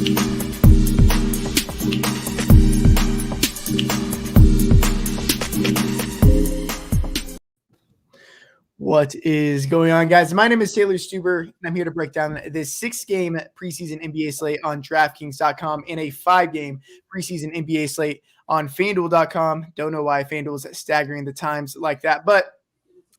What is going on, guys? My name is Taylor Stuber, and I'm here to break down this 6-game preseason NBA slate on Draftkings.com and a 5-game preseason NBA slate on Fanduel.com. Don't know why Fanduel is staggering the times like that, but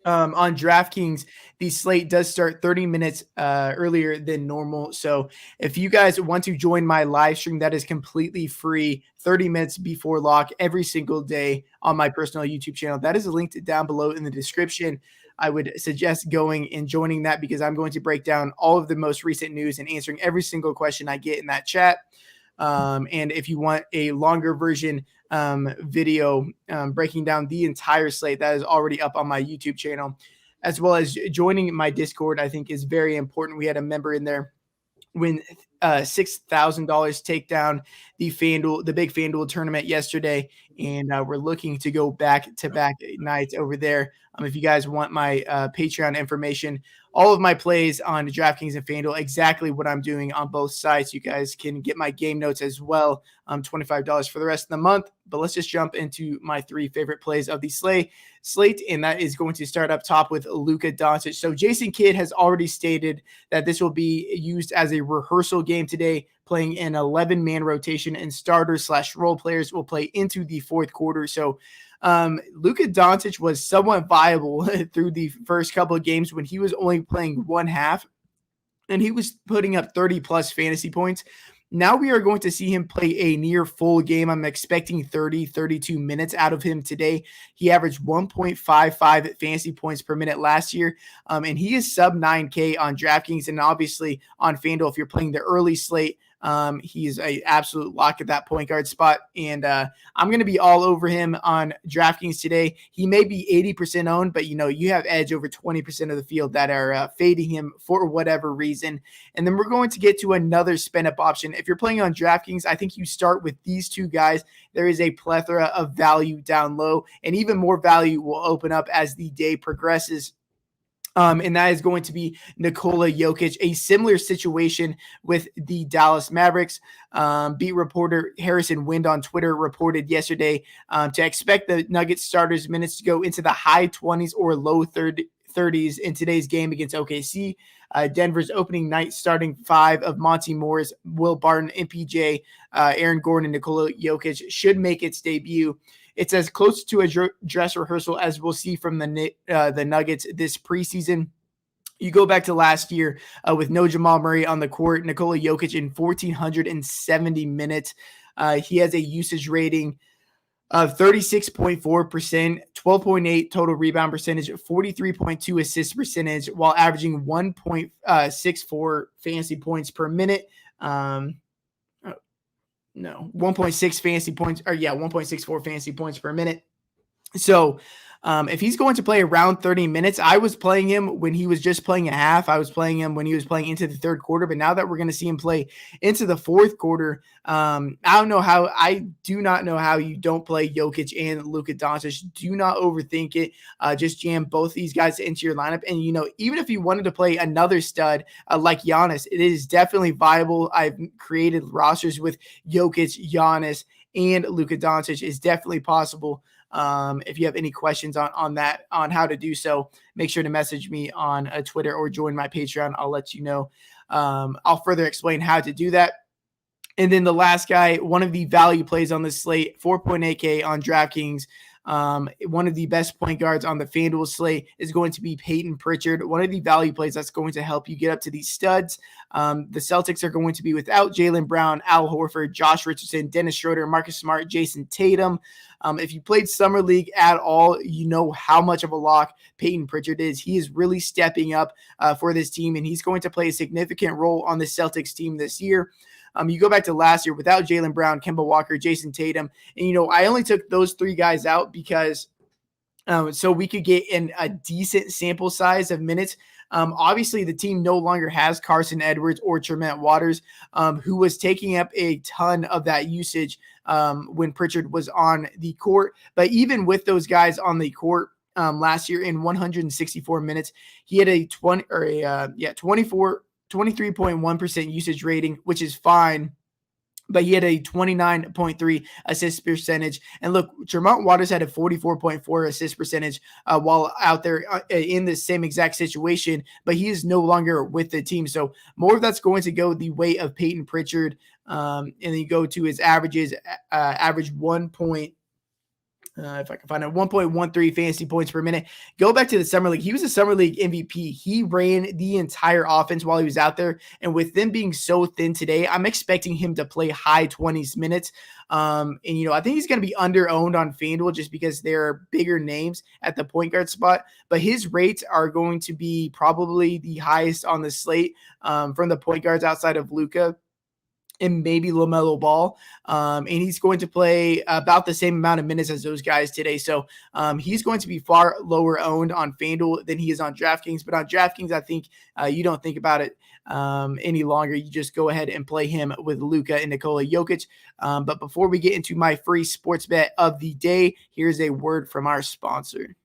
on DraftKings, the slate does start 30 minutes earlier than normal. So if you guys want to join my live stream, that is completely free, 30 minutes before lock every single day on my personal YouTube channel. That is linked down below in the description. I would suggest going and joining that because I'm going to break down all of the most recent news and answering every single question I get in that chat. And if you want a longer version video breaking down the entire slate, that is already up on my YouTube channel, as well as joining my Discord, I think is very important. We had a member in there win $6,000 take down the big Fanduel tournament yesterday, and we're looking to go back-to-back nights over there. If you guys want my Patreon information, all of my plays on DraftKings and Fanduel, exactly what I'm doing on both sites. You guys can get my game notes as well, $25 for the rest of the month. But let's just jump into my 3 favorite plays of the slate, and that is going to start up top with Luka Doncic. So Jason Kidd has already stated that this will be used as a rehearsal game today, playing an 11-man rotation, and starters/role players will play into the fourth quarter. So Luka Doncic was somewhat viable through the first couple of games when he was only playing one half, and he was putting up 30-plus fantasy points. Now we are going to see him play a near full game. I'm expecting 32 minutes out of him today. He averaged 1.55 fantasy points per minute last year, and he is sub 9K on DraftKings, and obviously on FanDuel if you're playing the early slate. He's an absolute lock at that point guard spot, and I'm going to be all over him on DraftKings today. He may be 80% owned, but you have edge over 20% of the field that are fading him for whatever reason. And then we're going to get to another spend up option. If you're playing on DraftKings, I think you start with these two guys. There is a plethora of value down low, and even more value will open up as the day progresses. And that is going to be Nikola Jokic, a similar situation with the Dallas Mavericks. Beat reporter Harrison Wind on Twitter reported yesterday to expect the Nuggets starters minutes to go into the high 20s or low 30s in today's game against OKC. Denver's opening night starting 5 of Monty Morris, Will Barton, MPJ, Aaron Gordon, and Nikola Jokic should make its debut. It's as close to a dress rehearsal as we'll see from the Nuggets this preseason. You go back to last year with no Jamal Murray on the court, Nikola Jokic in 1,470 minutes. He has a usage rating of 36.4%, 12.8 total rebound percentage, 43.2 assist percentage, while averaging 1.64 fantasy points per minute. 1.6 fantasy points, 1.64 fantasy points per minute. So if he's going to play around 30 minutes, I was playing him when he was just playing a half. I was playing him when he was playing into the third quarter. But now that we're going to see him play into the fourth quarter, I do not know how you don't play Jokic and Luka Doncic. Do not overthink it. Just jam both these guys into your lineup. And, even if you wanted to play another stud like Giannis, it is definitely viable. I've created rosters with Jokic, Giannis, and Luka Doncic. Is definitely possible. If you have any questions on that, on how to do so, make sure to message me on Twitter or join my Patreon. I'll let you know. I'll further explain how to do that. And then the last guy, one of the value plays on this slate, 4.8K on DraftKings. One of the best point guards on the FanDuel slate is going to be Peyton Pritchard. One of the value plays that's going to help you get up to these studs. The Celtics are going to be without Jaylen Brown, Al Horford, Josh Richardson, Dennis Schroeder, Marcus Smart, Jason Tatum. If you played Summer League at all, you know how much of a lock Peyton Pritchard is. He is really stepping up for this team, and he's going to play a significant role on the Celtics team this year. You go back to last year without Jaylen Brown, Kemba Walker, Jason Tatum. And, I only took those 3 guys out because so we could get in a decent sample size of minutes. Obviously, the team no longer has Carson Edwards or Tremont Waters, who was taking up a ton of that usage when Pritchard was on the court. But even with those guys on the court last year in 164 minutes, he had a 23.1% usage rating, which is fine. but he had a 29.3 assist percentage. And look, Tremont Waters had a 44.4 assist percentage while out there in the same exact situation, but he is no longer with the team. So more of that's going to go the way of Peyton Pritchard. And then you go to his averages, average 1 point. If I can find it, 1.13 fantasy points per minute. Go back to the Summer League. He was a Summer League MVP. He ran the entire offense while he was out there. And with them being so thin today, I'm expecting him to play high 20s minutes. And, I think he's going to be under-owned on FanDuel just because there are bigger names at the point guard spot. But his rates are going to be probably the highest on the slate from the point guards outside of Luka and maybe LaMelo Ball. And he's going to play about the same amount of minutes as those guys today. So he's going to be far lower owned on FanDuel than he is on Draftkings. But on Draftkings, I think you don't think about it any longer. You just go ahead and play him with Luka and Nikola Jokic. But before we get into my free sports bet of the day, here's a word from our sponsor.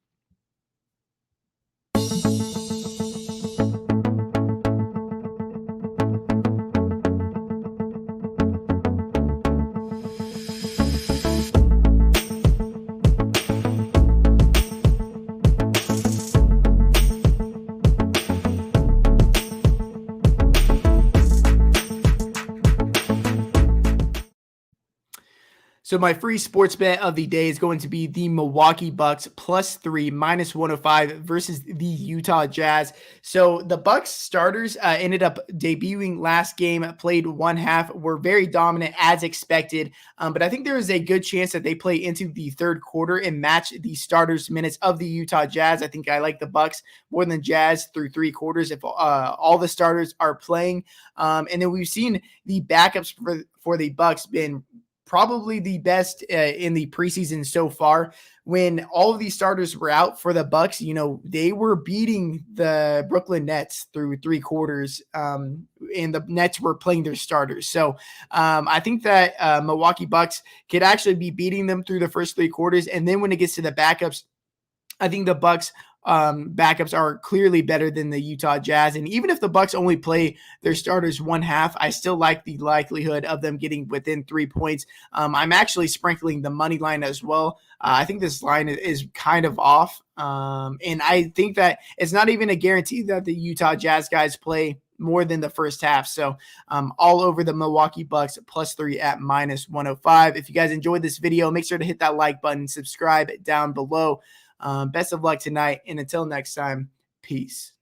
So my free sports bet of the day is going to be the Milwaukee Bucks +3 -105 versus the Utah Jazz. So the Bucks starters ended up debuting last game, played one half, were very dominant as expected. But I think there is a good chance that they play into the third quarter and match the starters' minutes of the Utah Jazz. I think I like the Bucks more than Jazz through three quarters if all the starters are playing. And then we've seen the backups for the Bucks been probably the best in the preseason so far. When all of these starters were out for the Bucks, they were beating the Brooklyn Nets through three quarters, and the Nets were playing their starters. So I think that Milwaukee Bucks could actually be beating them through the first three quarters. And then when it gets to the backups, I think the Bucks backups are clearly better than the Utah Jazz. And even if the Bucks only play their starters one half, I still like the likelihood of them getting within 3 points. I'm actually sprinkling the money line as well. I think this line is kind of off. And I think that it's not even a guarantee that the Utah Jazz guys play more than the first half. So all over the Milwaukee Bucks +3 at -105. If you guys enjoyed this video, make sure to hit that like button, subscribe down below. Best of luck tonight, and until next time, peace.